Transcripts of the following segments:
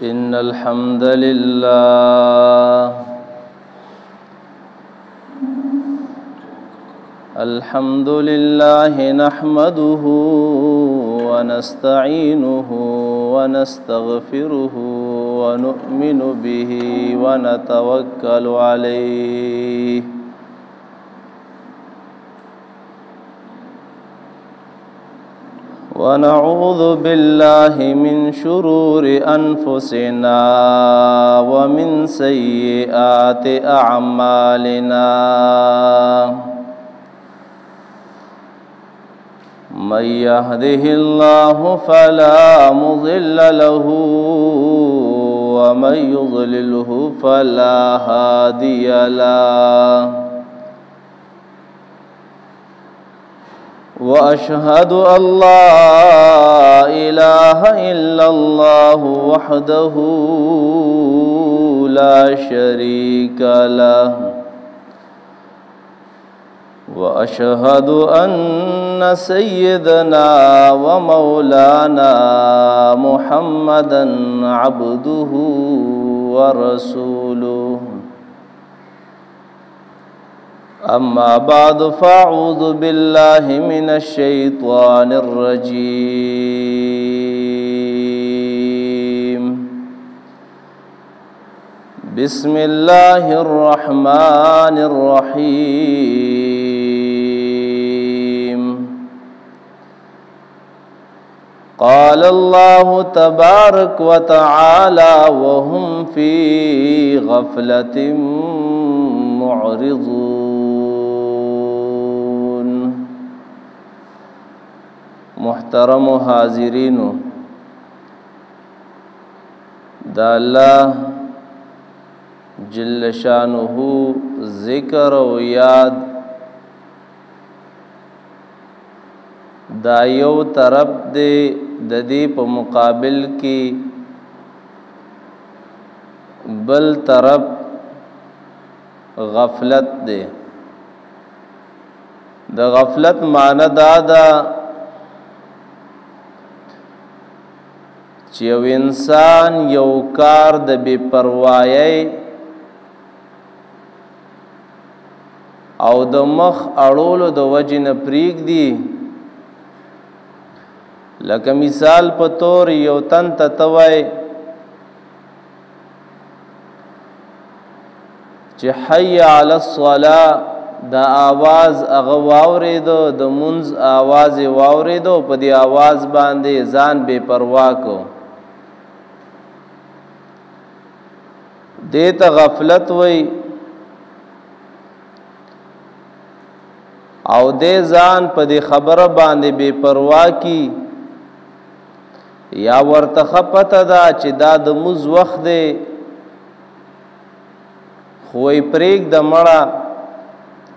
إن الحمد لله نحمده ونستعينه ونستغفره ونؤمن به ونتوكل عليه ونعوذ بالله من شرور أنفسنا ومن سيئات أعمالنا من يهده الله فلا مضل له ومن يضلله فلا هادي له وأشهد أن لا إله إلا الله وحده لا شريك له وأشهد أن سيدنا ومولانا محمدا عبده ورسوله أما بعد فأعوذ بالله من الشيطان الرجيم بسم الله الرحمن الرحيم قال الله تبارك وتعالى وهم في غفلة معرضون محترم حاضرین دا اللہ جل شانہ ذکر و یاد دا یو طرف دے ددی پا مقابل کی بل طرف غفلت دے دا غفلت معنی دادا چې یو انسان یو کار د بے پروایی او د مخ اړولو د وجې نه پرېږدي لکه مثال په طور یو تن ته توای چې حی علی الصلاة دا آواز هغه واورېدو د منځ آواز یې واورېدو په دې آواز باندې ځان بې پروا کو دې ته غفلت وای او دې ځان په دې خبره باندې بې پروا کی یا ورته پته ده چې دا د مونځ وخت دی خوی پریک د مړه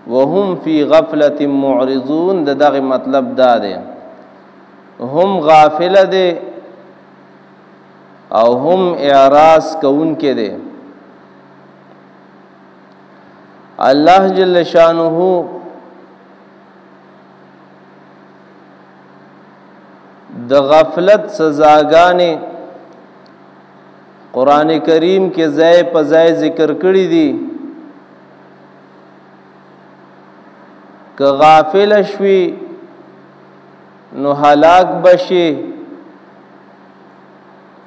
وهم فی غفلت معرضون دغه مطلب دا دی هم غافل دی او هم اعراض کوونکې دی الله جل شانه د غفلت سزاګانې قرآن کریم کې ځای په ځای ذکر کړی دي که غافل شوي نو هلاک بشي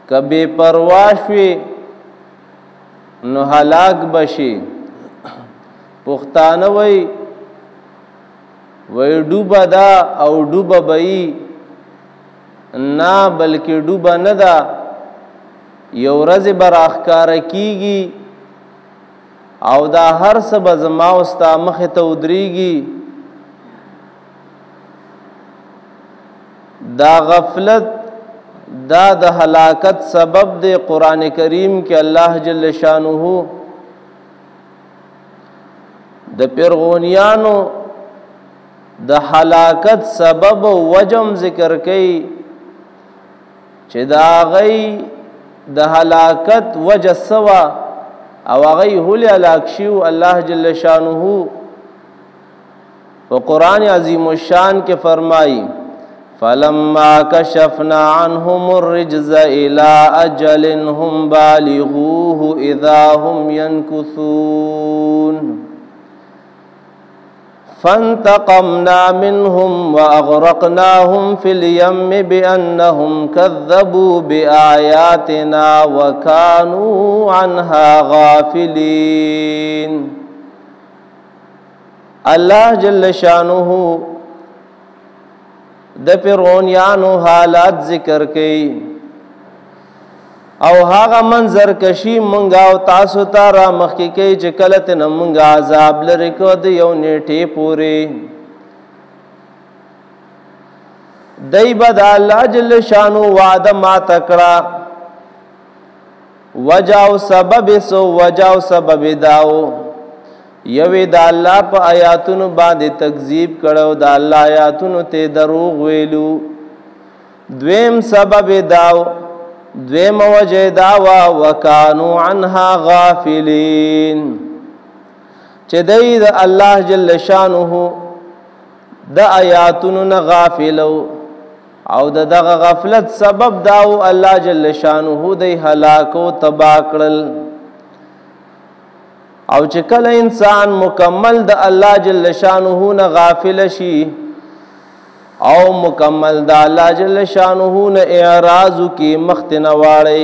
که بے پروا شوي نو هلاک بشي پښتانه وای ډوبه دا او ډوبه بئی نه بلکې ډوبه نه ده یو ورځ به راښکاره کیږي او دا هر څه به زما او ستا مخې ته ودرېږي دا غفلت دا د هلاکت سبب دی قرآن کریم کې الله جل شانه د پیرغونیانو د هلاکت سبب وجم ذکر کوي چې دا غي د هلاکت وجه سوا او غي هل هلاک شو الله جل شانه و قرآن عظیم الشان کے فرمائی فلما كشفنا عنهم الرجز إلى أجل هم بالغوه إذا هم ينكثون فانتقمنا منهم وأغرقناهم في اليم بأنهم كذبوا بآياتنا وكانوا عنها غافلين. الله جل شانه د فرعونیانو حالات ذکر کړي او هغه منظر کشي مونږه او تاسو ته را مخکې کوي چې کله ته مونږه عذاب لري کو د یو نیټه پوري دای بد الله جل شانو وعده ما تکړه وجاو سبب داو یوی دا الله په آیاتونو باندې تکذیب کړو دا الله آیاتونو ته دروغ ویلو. دویم سبب داو دویم وجه داوا وکانو عنها غافلین چې دای د الله جل شانه د آیاتونو نه غافلو او دغه غفلت سبب داو الله جل شانه د هلاک او تبا کړل. او چې کله انسان مکمل د الله جل شانه نه غافل شي او مکمل د الله جل شانه نه اعراض کی مختنه واړي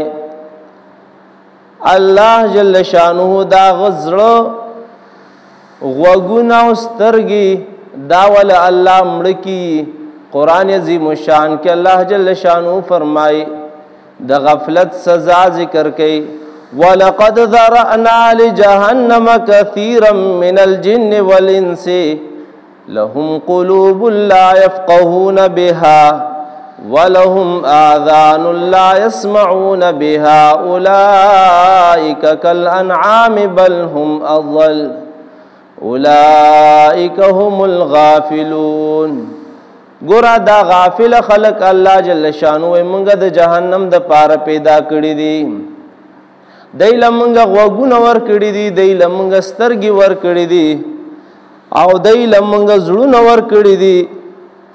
الله جل شانه دا غزړه وګونه او سترګي دا ول الله مړکی. قران عظیم شان کې الله جل شانه فرمای د غفلت سزا ذکر کړي وَلَقَدْ ذَرَأْنَا لِجَهَنَّمَ كَثِيرًا مِنَ الْجِنِّ وَالْإِنسِ لَهُمْ قُلُوبٌ لَا يَفْقَهُونَ بِهَا وَلَهُمْ آذَانٌ لَا يَسْمَعُونَ بِهَا أُولَئِكَ كَالْأَنْعَامِ بَلْ هُمْ أَضَلُّ أُولَئِكَ هُمُ الْغَافِلُونَ. ګورا دا غافل خلق الله جل شانو موږ د جهنم د پاره پیدا کړی دي. دای لمنګ غوګونه ور کړی دي دای لمنګ سترګي ور کړی دي او دای لمنګ زړونه ور کړی دي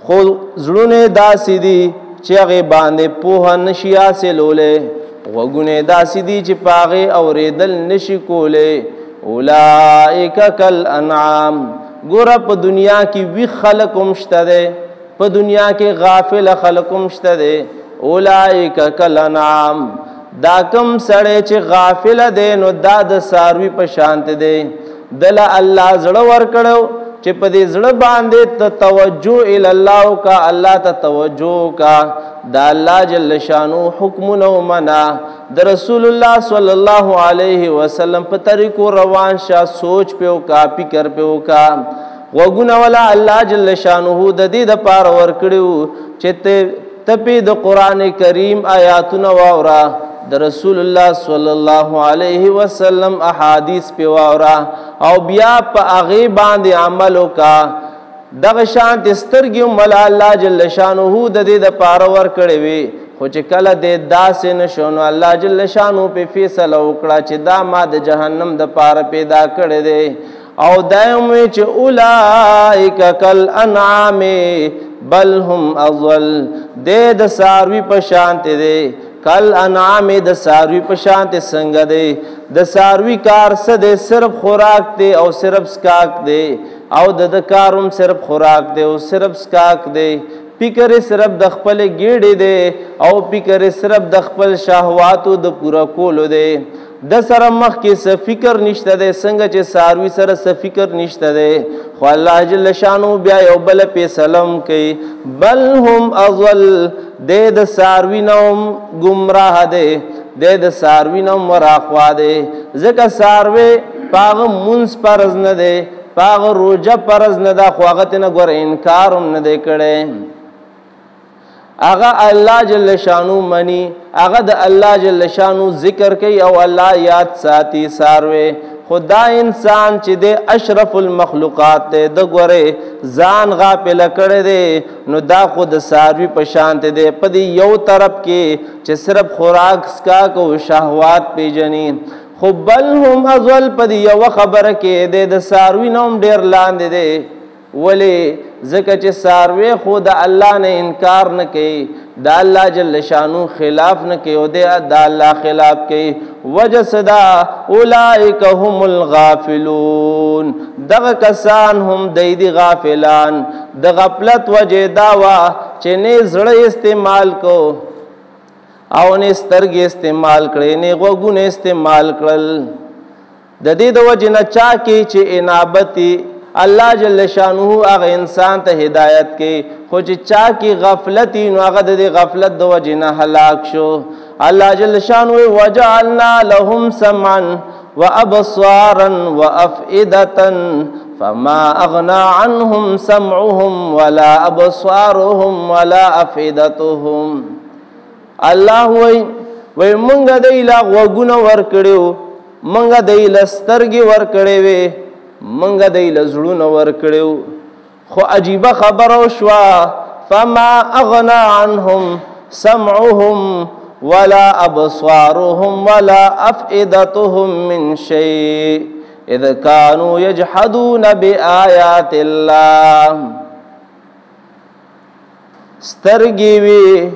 خو زړونه داسې دي چې هغه باندې په نشي حاصلوله غوګونه داسې دي چې پاغه اوریدل نشي کوله. اولائک کل انعام. ګور په دنیا کې وی خلق مشته ده په دنیا کې غافل خلق مشته ده. اولائک کل انعام دا کم سړی چې غافل دی نو دا د ساروی په شانت دی. دل الله زړه ور کړو چې په دې زړه باندې ته توجه ال الله کا الله ته توجه کا دا الله جل شانو حکمونه ومنا د رسول الله صلی الله علیه وسلم په طریقو روان شه سوچ پیو کا فکر پیو کا وګونه ولا الله جل شانو د دې د پار ور کړو چې ته په د قران کریم آیاتونه واورا د رسول الله صلی الله علیه وسلم احادیث په واورا او بیا په هغه باندې عمل وکا. دغه شانت سترګې مل الله جل شانه د دې د پاره ور کړې وي خو چې کله د داسې نشونو الله جل شانه په فیصله وکړه چې دا ما د جهنم د پاره پیدا کړې دي او دایم چې اولائک کل انعام بل هم اضل. د ساروی په شانت دي کل انعام د ساروی په شانت څنګه دی. د ساروی کار څه دی صرف خوراک دی او صرف سکاک دی او د کاروم صرف خوراک دی او صرف سکاک دی. فکر صرف د خپل ګیډې دی او فکر صرف د خپل شهواتو د پورا کولو دی. د سره مخ کې څه فکر نشته دی څنګه چې ساروی سره څه فکر نشته دی خو الله جل شانو بیا یو بل په سلام کوي بل هم اضل. د ساروی نوم گمراه دی د ساروی نوم وراخوا دی ځکه ساروی پاغ منس پرز نه دی پاغ روجه پرز نه دا خو هغه نه ګور انکار هم نه دی کړي. هغه الله جل شانو منی هغه د الله جل شانو ذکر کوي او الله یاد ساتي. ساروی خدا انسان چې د اشرف المخلوقات ته د ګوره ځان غافل کړي دي نو دا خود ساروی په شانت دي په دی یو طرف کې چې صرف خوراک سکا کو شهوات پیجنې خو بل هم ازل په دی یو خبره کې د ساروی نوم ډیر لاندې دي ولی ځکه چې څاروی خو د الله نه انکار نه کوي د الله جل شانو خلاف نه کوي او د الله خلاف کوي وجه صدا اولئک هم الغافلون دغه کسان هم دی غافلان د غفلت وجه دا وا چې نه زړه استعمال کو او نه سترګې استعمال کړي نه غوږونه استعمال کړل د دې د وجه نه چا کې چې انابتي الله جل شانه هغه انسان ته هدایت کوي خو چې چا کې غفلت نو هغه د غفلت د وجه نه هلاک شو الله جل شانه وجعلنا لهم سمعا وابصارا وافئده فما اغنى عنهم سمعهم ولا ابصارهم ولا افئدتهم الله وای مونږ دایلا غوګونه ور کړیو مونږ دایلا سترګې ور کړې وې مونږ دایلا زړونه ور کړیو خو عجیب خبر او شوا فما اغنى عنهم سمعهم ولا ابصارهم ولا افئدتهم من شيء اذ كانوا يجحدون بآيات الله سترګې وی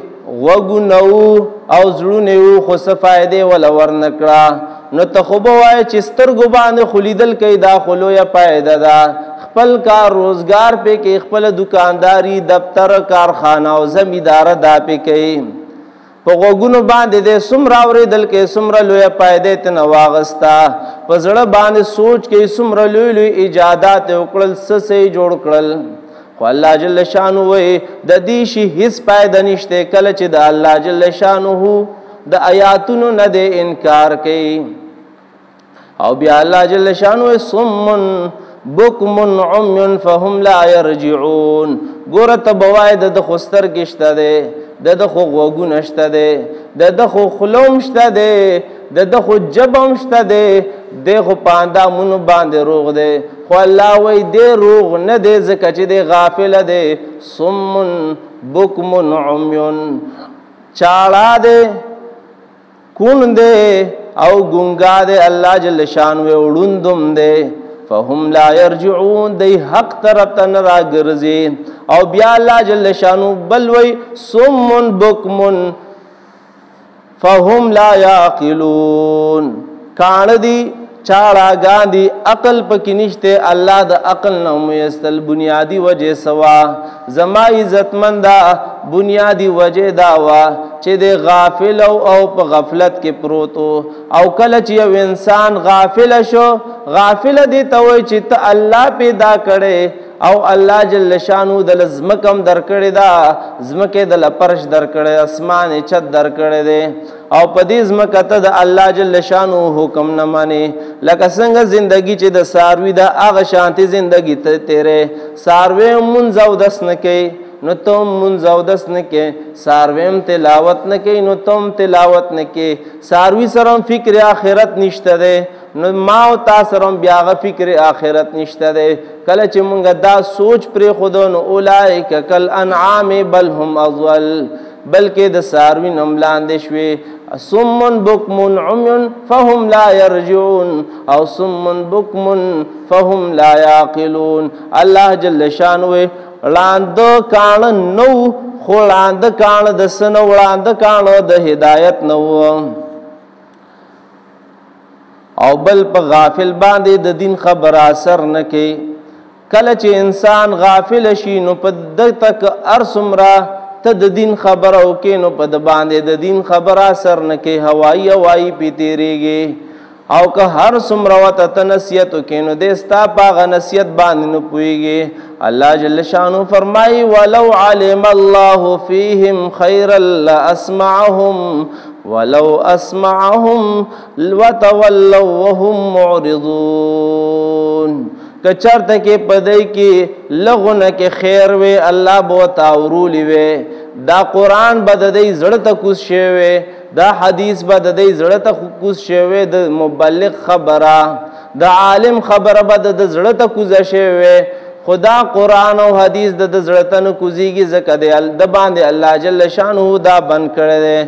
وګونو او زړونه خو څه فائدې ولا ورنکړه نو ته خو به وای چې سترګو باندې خلیدل کوي دا خلو یا فائدہ ده خپل کار روزگار په کې خپل دکانداری دفتر کارخانه او زمیندار دا په کوي په وګونو باندې د سمرا اوریدل کې سمرا لوی فائدې ته نواغستا په زړه باندې سوچ کې سمرا لوی ایجادات وکړل څه جوړ کړل خو الله جل شانه وې د دې شي هیڅ فائدہ نشته کله چې د الله جل شانه د آیاتونو نه د انکار کوي او بیا الله جل شانه صم بکم عمي فهم لا يرجعون ګوره ته بوای د خستر کېشته ده د خو غوګونه شته ده د خو خلوم شته ده د خو جبم شته ده د خو پاندا مون باندې روغ ده خو الله وای دې روغ نه دې زکه چې دې غافل ده صم بکم عمي چاړه ده کون دے او گنگا دے اللہ جل شانوے اڑندم دے فهم لا يرجعون دی حق طرف تن را گرزی او بیا اللہ جل شانو بلوی سمن بکمن فهم لا یاقلون کان دی چاڑا گاندی عقل پکی نشتے اللہ دا عقل نمیستل بنیادی وجہ سوا زما عزت مندا بنیادی وجہ داوا چې د غافل او په غفلت کې پروتو او کله چې یو انسان غافل شو غافل دي ته وای چې ته الله پیدا کړي او الله جل شانو د لزمکم درکړي دا زمکه د لپرش درکړي اسمان چت درکړي دي او په دې زمکه ته د الله جل شانو حکم نه مانی لکه څنګه زندگی چې د ساروی د هغه شانتي زندگی ته تیرې ساروی منځ او دس نه کوي نو تم منځو دس نه کې سارویم تلاوت نه کې نو تم تلاوت نه کې ساروی سره فکر آخرت نشته ده نو ما او تاسو سره بیا فکر آخرت نشته ده کله چې مونږ دا سوچ پر خودو نو اولائک کل انعام بل هم اضل بلکې د ساروی نملاندې شوي صم بکم عمي فهم لا يرجعون او صم بکم فهم لا يعقلون الله جل شانه وړاند کان نو خړاند کان د سن وړاند کان د هدایت نو او بل په غافل باندې د دین خبر اثر نه کوي کله چې انسان غافل شي نو په د تک ارسمرا ته د دین خبر او کې نو په د باندې د دین خبر اثر نه کوي هوایی پیتیریږي او که هر څومره وته تنسیت کینو دستا پاغه نصیحت باندې نو پويږي الله جل شانو فرمای ولو علم الله فيهم خيرا لاسمعهم ولو اسمعهم وتولوا وهم معرضون کچرته کې پدای کې لغونه کې خیر وي الله بو تاورولي وي دا قران بددای زړه ته کوس شوی دا حدیث به د دې زړه ته کوز شوی د مبلغ خبره د عالم خبره به د زړه ته کوز شوی خدا قرآن او حدیث د زړه ته نه کوزيږي ځکه د باندې الله جل شانه دا بن کړی دی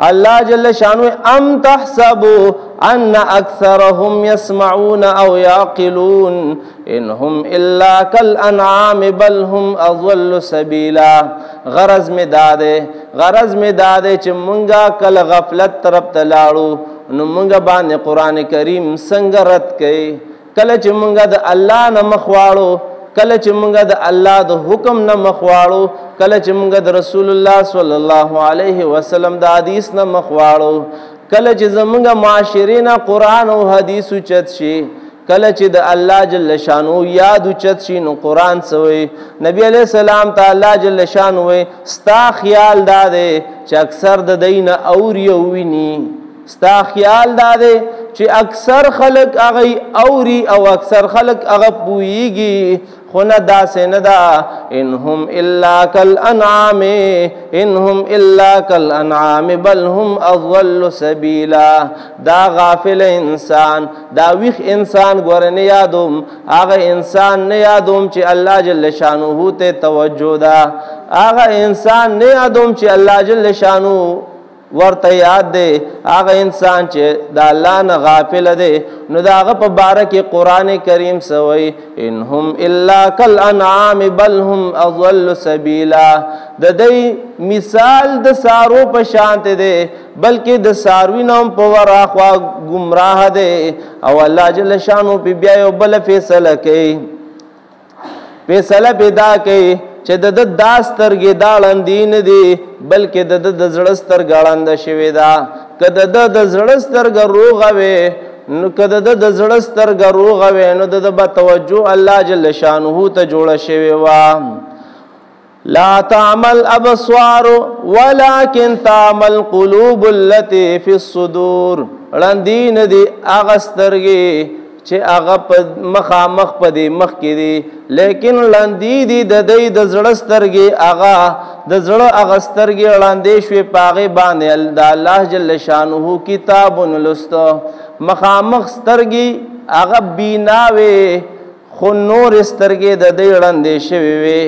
الله جل شانه ام تحسبوا ان اکثرهم يسمعون او يعقلون انهم الا كالانعام بل هم اضل سبيلا. غرض می داده چې مونږه کله غفلت طرف ته لاړو نو مونږه باندې قران کریم څنګه رد کړي. کله چې مونږه د الله نه مخ واړو، کله چې مونږه د الله د حکم نه مخ واړو، کله چې مونږه د رسول الله صلی الله علیه وسلم د حدیث نه مخ واړو، کله چې زمونږه معاشره نه قران او حدیث اوچت شي، کله چې د الله جل شانو یاد اوچت شي نو قران سوی نبی علیہ السلام تعالی جل شانو وي ستا خیال داده چې اکثر د دین اوري او ویني. ستا خیال داده چې اکثر خلق هغه اوري او اکثر خلق هغه پويږي، خو نه داسې نه ده. انهم الا کالانعام انهم الا کالانعام بل هم اضل سبیلا. دا غافل انسان، دا ویخ انسان ګور نه یادوم، هغه انسان نه یادوم چې الله جل شانه ته توجه ده، هغه انسان نه یادوم چې الله جل شانه ورته یاد دی، هغه انسان چې د الله نه غافل دی. نو دا هغه په باره کې قرآن کریم سوی انهم الا کالانعام بل هم اضل سبیلا. د دې مثال د سارو په شانت دی، بلکې د ساروی نوم په وراخوا گمراه دی. او الله جل شانو په بیا یو بل فیصله کوي، فیصله پیدا کوي چې د داسترګې داړندې نه دي بلکې د زړه سترګه ړنده شوې ده. که د زړه سترګه روغه وي نو که د زړه سترګه روغه وي نو د به توجه الله جل شانه ته جوړه شوې وه. لا تعمل ابصار ولكن تعمل قلوب التي في الصدور. ړندې نه دي هغه سترګې چې هغه په مخامخ په دې مخ کې دي، لیکن لاندې دي د دې د زړه سترګې، هغه د زړه هغه سترګې لاندې شوې پاغه باندې د الله جل شانه کتاب لستو. مخامخ سترګې هغه بیناوي خو نور سترګې د دې لاندې شوې وي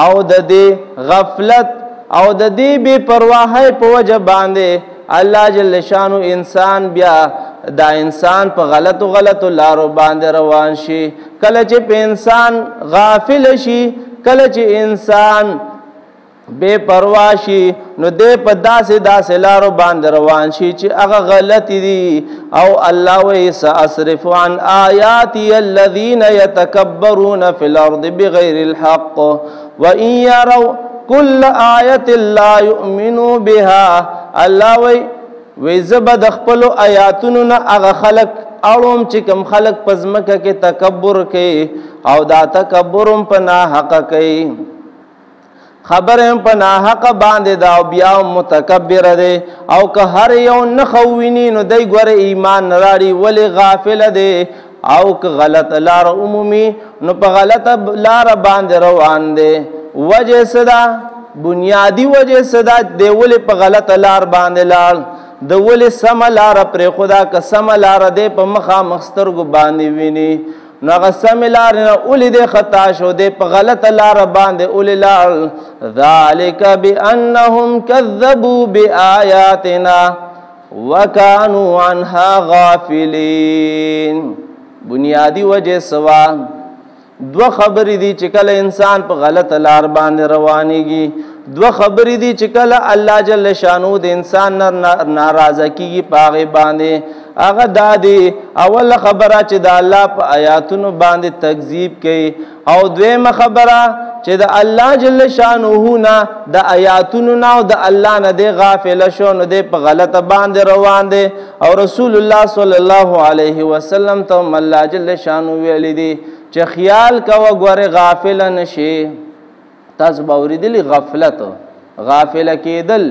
او د دې غفلت او د دې بے پرواهۍ په وجه باندې الله جل شانه انسان بیا دا انسان په غلطو لارو باندې روان شي. کله چې په انسان غافل شي، کله چې انسان بے پروا شي نو دې په داسې لارو باندې روان شي چې هغه غلط دي. او الله وایي سأصرف عن آیاتی الذین یتکبرون فی الارض بغیر الحق وإن يروا كل آیة لا یؤمنوا بها. الله وایي وی زبا د خپل آیاتونو نه هغه خلق اړوم چې کوم خلق پزمکه کې تکبر کوي او دا تکبرم په ناحق کوي، خبرم په ناحق باندې دا بیا متکبر دی. او که هر یو نخوینی نو دی ګوره ایمان نراړي ولی غافل دی. او که غلط لار عمومي نو په غلط لار باندې روان دی. وجه صدا بنیادی وجه صدا دی ولی په غلط لار باندې لار د ولې سم لار پر خدا که سم لار دې په مخامخ سترګو باندې ویني نو هغه سم لار نه ولې دې خطا شو دې په غلطه لار باندې ولې لار. ذالک بانهم کذبوا بآیاتنا وکانوا عنها غافلین. بنیادی وجه سوا دو خبرې دي چې کله انسان په غلط لار باندې روانيږي، دو خبرې دي چې کله الله جل شانو د انسان ناراضه کیږي پاغه باندې. هغه دادي اول خبره چې د الله په آیاتونو باندې تکذیب کوي، او دویمه خبره چې د الله جل شانو نه د آیاتونو نه او د الله نه دی غافل شو نو دی په غلطه باندې روان دی. او رسول الله صلی الله علیه وسلم ته الله جل شانو ویل دي چې خیال کوه ګوره غافل نشي. تاسو باوریدلی غافل کېدل،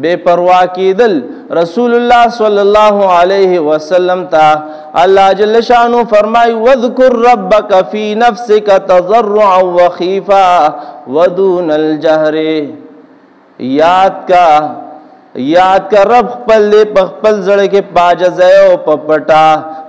بے پروا کېدل. رسول الله صلی الله علیه وسلم ته الله جل شانو فرمای وذکر ربک فی نفسک تضرعا وخیفا ودون الجهر. یاد کا رب خپل په خپل زړه کې پاجزه او پپټا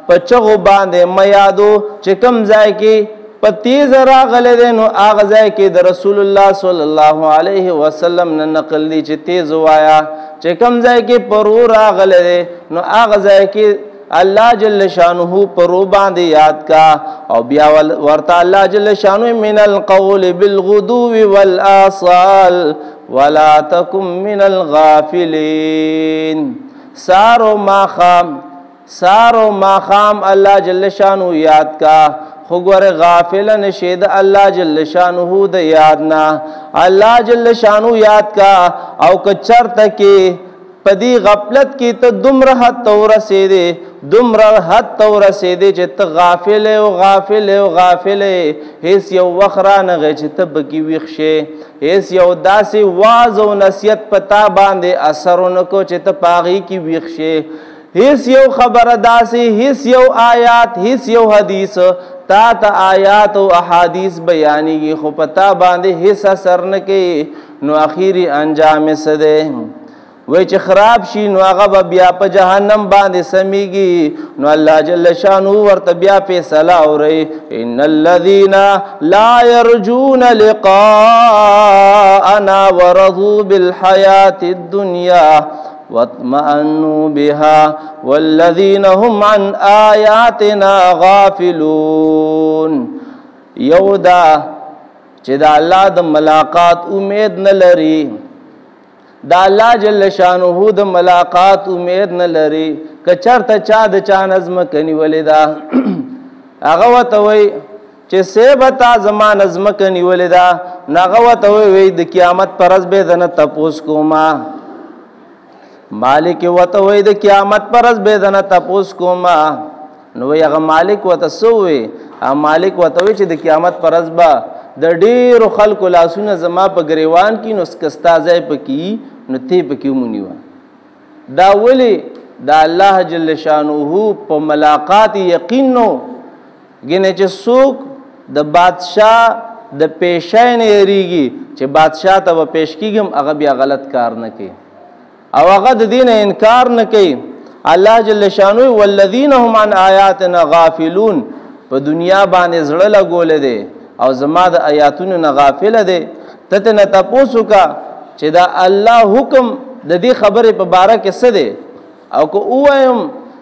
پچغو باندې میادو چې کم ځای کې پتیز راغله دي نو هغه ځای کې د رسول الله صلی الله علیه وسلم نه نقل دي چې تیز وایا، چې کم ځای کې پرور راغله دي نو هغه ځای کې الله جل شانه پرو باندې یاد کا او بیا ورته الله جل شانه من القول بالغدو والآصال ولا تكن من الغافلين سارو ماخام الله جل شانه یاد کا خو ګوره غافل نشید الله جل شانه د یادنا الله جل شانه یاد کا او کچرته کې پدی غفلت کی ته دومره حد تورسېدې چې ته غافل هیڅ یو وخت رانغی چې ته پکې ویښ شې هیڅ یو داسې واعظ او نصیحت پتا باندې اثر ونکړو چې ته په هغې کې ویښ شې هیڅ یو خبره داسې هیڅ یو آیات هیڅ یو حدیث تا ته آیات او احادیث بیانېږي خو پتا باندې هیڅ اثر نه کوي نو اخیری انجام څه دی وای چې خراب شي نو هغه بیا په جهنم باندې سمیږي نو الله جل شانه ورته بیا فیصله اوري ان الذين لا يرجون لقاءنا ورضوا بالحياة الدنيا واطمأنوا بها والذين هم عن آياتنا غافلون یودا چې د الله د ملاقات امید نه لري دا الله جل شانه د ملاقات امید نه لري که چرته چا د چا نظم کني ولیدا هغه وته وای چې سیبتا زما نظم کني ولیدا هغه وته وای د قیامت پر ورځ به دنه تپوس کوما مالک وته وای د قیامت پر ورځ به دنه تپوس کوما نو هغه مالک وته سوې مالک وته وای چې د قیامت پر ورځ به د ډیرو خلکو لاسونه زما په گریوان کې نو سکستا ځای پکې نو تی پکې مونیوا دا ولی دا الله جل شانه په ملاقات یقین نو ګنه چې څوک د بادشاہ د پیشای نه یریږي چې بادشاہ ته و پیش کیږم هغه بیا غلط کار نه کوي او هغه د دین انکار نه کوي الله جل شانه والذین هم عن آیاتنا غافلون په دنیا باندې زړه لګول دي او زما د آیاتونو نه غافل دي ته نه تاسو کا چې دا الله حکم د دې خبره په باره کې څه دی او کو وایم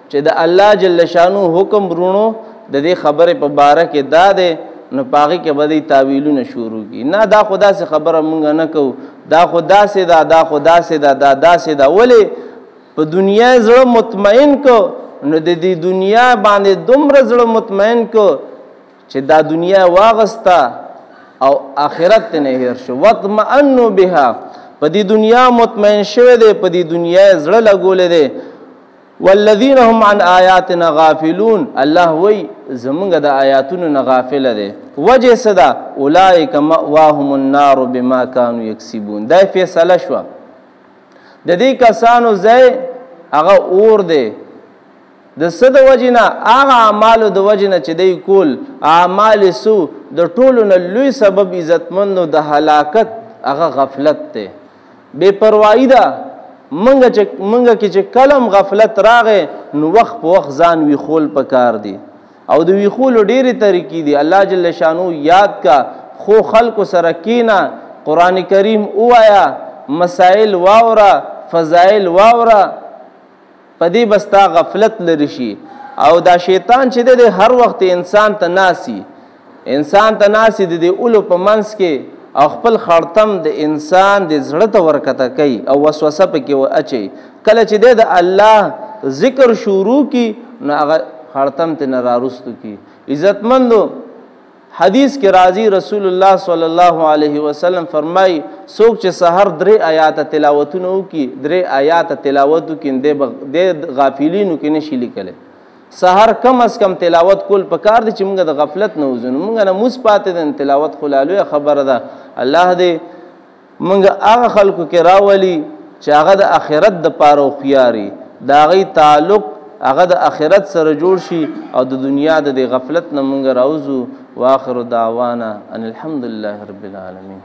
چې د الله جل شانو حکم رونو د دې خبره په باره کې دا دی نو پاغي کې بدی تعویلونه شروع کی نه دا خدا سے خبره مونږ نه کو دا خدا سے دا خدا سے دا سے دا ولی په دنیا زړه مطمئن کو نو د دې دنیا باندې دومره زړه مطمئن کو چې دا دنیا واغستا او آخرت نه هیر شو واطمئنوا بها په دې دنیا مطمئن شوه دي په دې دنیا زړه لګولې دي والذین هم عن آیاتنا غافلون الله وی زمونږ د آیاتونو نه غافل دي وجه صدا اولئک مأواهم النار بما كانوا یکسبون دا فیصله شو د دې کسانو ځای هغه اور دی د صد وجنه هغه اعمالو د وجنه چې دی کول اعمال سو د ټولو نه لوی سبب عزتمندو د هلاکت هغه غفلت ته بے پروايي ده منګه کې چې کلم غفلت راغې نو وخت په وخت ځان وی خول پکار دی او د وی خول ډېری طریقې دي الله جل شانو یاد کا خو خلق سره کینا قران کریم وایا مسائل واورا فضائل واورا پدې بستا غفلت لري شي او دا شیطان چې د هر وخت انسان ته ناسي د اولو په منس کې او خپل خړتم د انسان د زړه ته ورکته کوي او وسوسه پکې اچي کله چې د الله ذکر شروع کی نو هغه خړتم ته ناراستو کی عزتمندو حدیث کې راضی رسول الله صلی الله علیه وسلم فرمای څوک چې سحر 3 آیات تلاوتونو کی 3 آیات تلاوت کې د غافلینو کې نشي لیکل سحر کم از کم تلاوت کول پکار دي چې موږ د غفلت نه وزنو موږ نه موس پاتې د تلاوت خلالو خبره ده الله دې موږ هغه خلکو کې راولي چې هغه د آخرت د پاره خياري دا غي تعلق هغه د آخرت سره جوړ شي او د دنیا د غفلت نه موږ راوځو واخر دعوانا ان الحمد لله رب العالمين